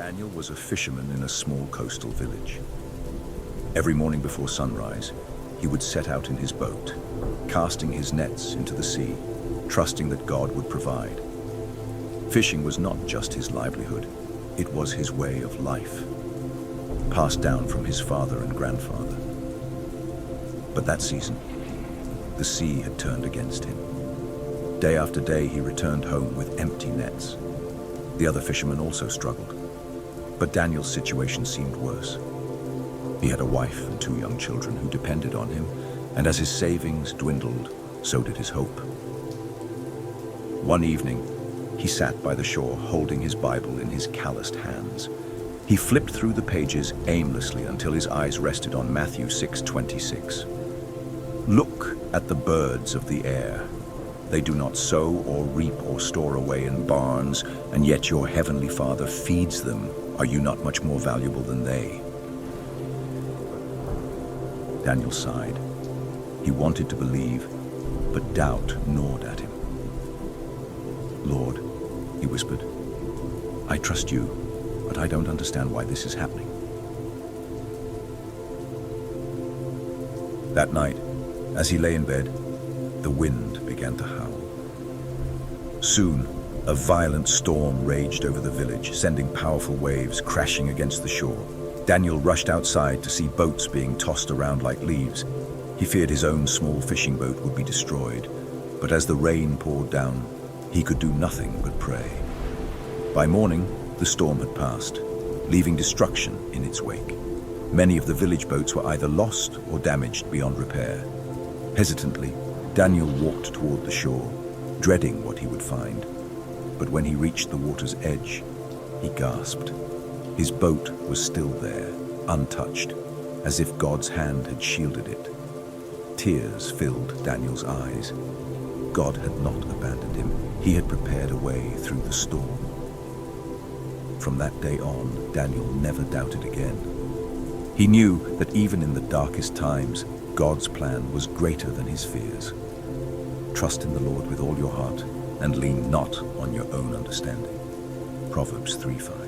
Daniel was a fisherman in a small coastal village. Every morning before sunrise, he would set out in his boat, casting his nets into the sea, trusting that God would provide. Fishing was not just his livelihood, it was his way of life, passed down from his father and grandfather. But that season, the sea had turned against him. Day after day, he returned home with empty nets. The other fishermen also struggled, but Daniel's situation seemed worse. He had a wife and 2 young children who depended on him, and as his savings dwindled, so did his hope. One evening, he sat by the shore holding his Bible in his calloused hands. He flipped through the pages aimlessly until his eyes rested on Matthew 6:26. "Look at the birds of the air. They do not sow or reap or store away in barns, and yet your heavenly Father feeds them. Are you not much more valuable than they?" Daniel sighed. He wanted to believe, but doubt gnawed at him. "Lord," he whispered, "I trust you, but I don't understand why this is happening." That night, as he lay in bed, the wind began to howl. Soon, a violent storm raged over the village, sending powerful waves crashing against the shore. Daniel rushed outside to see boats being tossed around like leaves. He feared his own small fishing boat would be destroyed, but as the rain poured down, he could do nothing but pray. By morning, the storm had passed, leaving destruction in its wake. Many of the village boats were either lost or damaged beyond repair. Hesitantly, Daniel walked toward the shore, dreading what he would find. But when he reached the water's edge, he gasped. His boat was still there, untouched, as if God's hand had shielded it. Tears filled Daniel's eyes. God had not abandoned him. He had prepared a way through the storm. From that day on, Daniel never doubted again. He knew that even in the darkest times, God's plan was greater than his fears. Trust in the Lord with all your heart and lean not on your own understanding. Proverbs 3:5.